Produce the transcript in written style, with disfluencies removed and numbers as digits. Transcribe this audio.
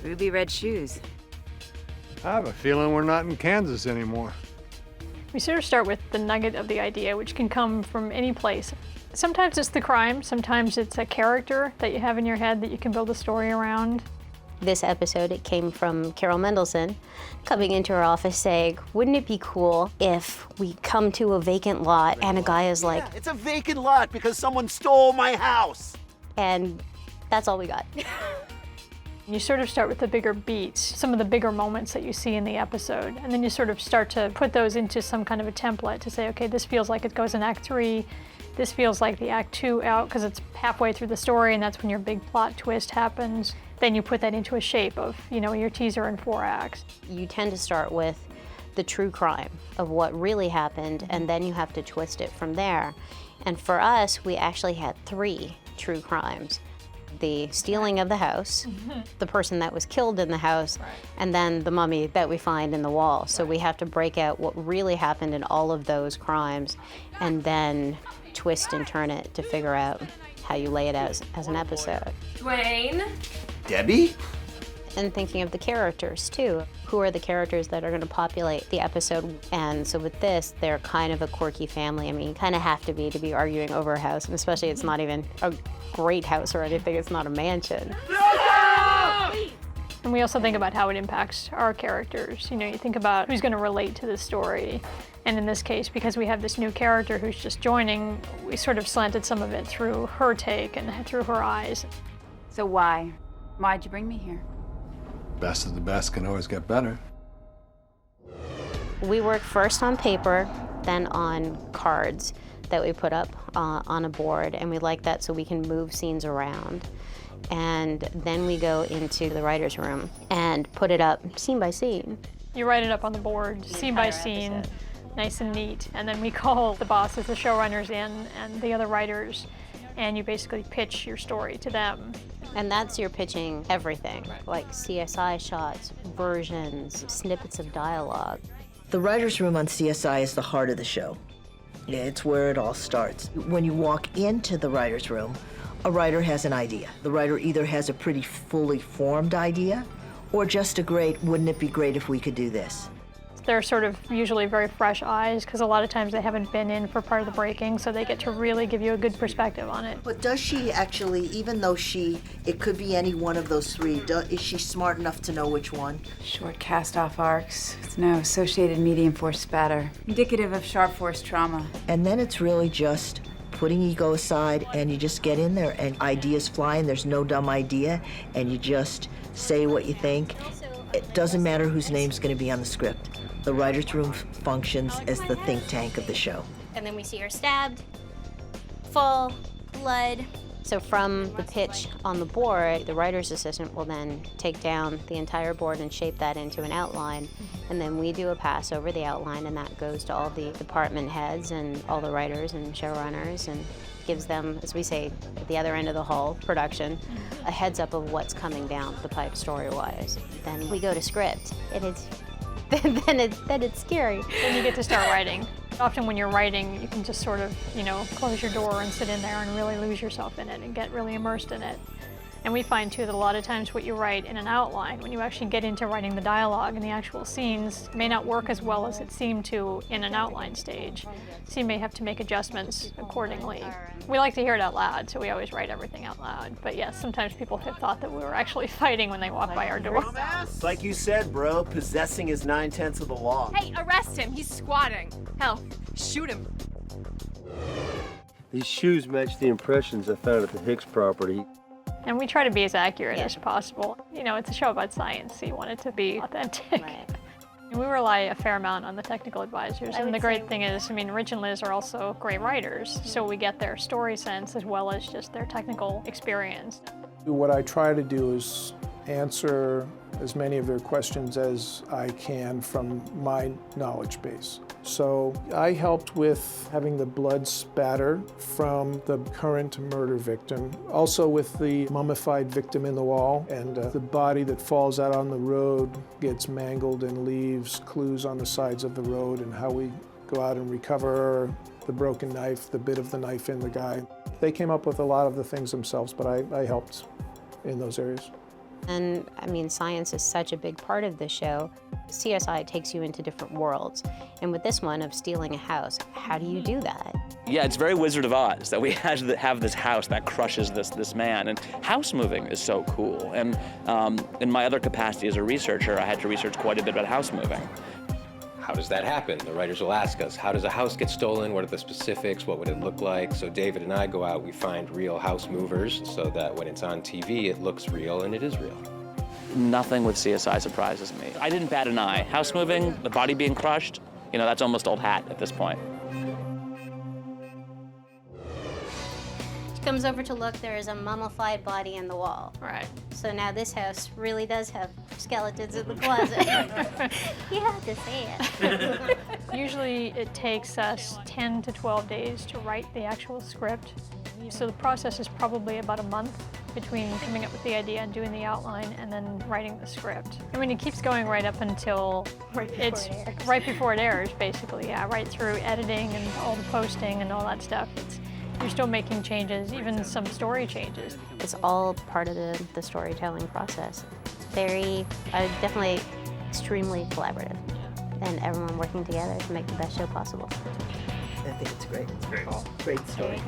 Ruby red shoes. I have a feeling we're not in Kansas anymore. We sort of start with the nugget of the idea, which can come from any place. Sometimes it's the crime, sometimes it's a character that you have in your head that you can build a story around. This episode, it came from Carol Mendelson coming into her office saying, wouldn't it be cool if we come to a vacant lot and a guy is like, yeah, it's a vacant lot because someone stole my house. And that's all we got. You sort of start with the bigger beats, some of the bigger moments that you see in the episode, and then you sort of start to put those into some kind of a template to say, okay, this feels like it goes in Act 3, this feels like the Act 2 out because it's halfway through the story and that's when your big plot twist happens. Then you put that into a shape of, your teaser in 4 acts. You tend to start with the true crime of what really happened, and then you have to twist it from there. And for us, we actually had 3 true crimes. The stealing of the house, the person that was killed in the house, and then the mummy that we find in the wall. So we have to break out what really happened in all of those crimes and then twist and turn it to figure out how you lay it out as an episode. Dwayne. Debbie? And thinking of the characters too. Who are the characters that are going to populate the episode? And so with this, they're kind of a quirky family. I mean, you kind of have to be arguing over a house, and especially it's not even a great house or anything, it's not a mansion. And we also think about how it impacts our characters. You think about who's going to relate to this story. And in this case, because we have this new character who's just joining, we sort of slanted some of it through her take and through her eyes. So why? Why'd you bring me here? Best of the best can always get better. We work first on paper, then on cards that we put up on a board, and we like that so we can move scenes around. And then we go into the writer's room and put it up scene by scene. You write it up on the board, scene by scene, episode. Nice and neat. And then we call the bosses, the showrunners in, and the other writers, and you basically pitch your story to them. And that's your pitching everything, like CSI shots, versions, snippets of dialogue. The writer's room on CSI is the heart of the show. It's where it all starts. When you walk into the writer's room, a writer has an idea. The writer either has a pretty fully formed idea or just a great, wouldn't it be great if we could do this? They're sort of usually very fresh eyes because a lot of times they haven't been in for part of the breaking, so they get to really give you a good perspective on it. But does she actually, even though it could be any one of those 3, is she smart enough to know which one? Short cast-off arcs. It's no associated medium force spatter. Indicative of sharp force trauma. And then it's really just putting ego aside and you just get in there and ideas fly and there's no dumb idea and you just say what you think. It doesn't matter whose name's going to be on the script. The writer's room functions as the think tank of the show. And then we see her stabbed, fall, blood. So from the pitch on the board, the writer's assistant will then take down the entire board and shape that into an outline. And then we do a pass over the outline, and that goes to all the department heads and all the writers and showrunners and gives them, as we say, at the other end of the hall, production, a heads up of what's coming down the pipe story-wise. Then we go to script, and then it's scary. Then you get to start writing. Often when you're writing, you can just sort of, close your door and sit in there and really lose yourself in it and get really immersed in it. And we find too that a lot of times what you write in an outline, when you actually get into writing the dialogue and the actual scenes, may not work as well as it seemed to in an outline stage. So you may have to make adjustments accordingly. We like to hear it out loud, so we always write everything out loud. But yes, sometimes people have thought that we were actually fighting when they walked by our door. Like you said, bro, possessing is 9/10 of the law. Hey, arrest him. He's squatting. Hell, shoot him. These shoes match the impressions I found at the Hicks property. And we try to be as accurate as possible. It's a show about science, so you want it to be authentic. Right. And we rely a fair amount on the technical advisors. And the great thing is, Rich and Liz are also great writers, so we get their story sense as well as just their technical experience. What I try to do is answer as many of their questions as I can from my knowledge base. So I helped with having the blood spatter from the current murder victim, also with the mummified victim in the wall, and the body that falls out on the road gets mangled and leaves clues on the sides of the road, and how we go out and recover the broken knife, the bit of the knife in the guy. They came up with a lot of the things themselves, but I helped in those areas. And I mean, science is such a big part of the show. CSI takes you into different worlds. And with this one of stealing a house, how do you do that? Yeah, it's very Wizard of Oz that we have this house that crushes this man. And house moving is so cool. And in my other capacity as a researcher, I had to research quite a bit about house moving. How does that happen? The writers will ask us, how does a house get stolen? What are the specifics? What would it look like? So David and I go out, we find real house movers so that when it's on TV, it looks real and it is real. Nothing with CSI surprises me. I didn't bat an eye. House moving, the body being crushed, you know, that's almost old hat at this point. She comes over to look, there is a mummified body in the wall. Right. So now this house really does have skeletons in the closet. You have to say it. Usually it takes us 10 to 12 days to write the actual script. So the process is probably about a month between coming up with the idea and doing the outline and then writing the script. I mean, it keeps going right up until right before it airs, basically. Yeah, right through editing and all the posting and all that stuff. You're still making changes, even some story changes. It's all part of the storytelling process. Very, definitely extremely collaborative, and everyone working together to make the best show possible. I think it's great. Great. Great story.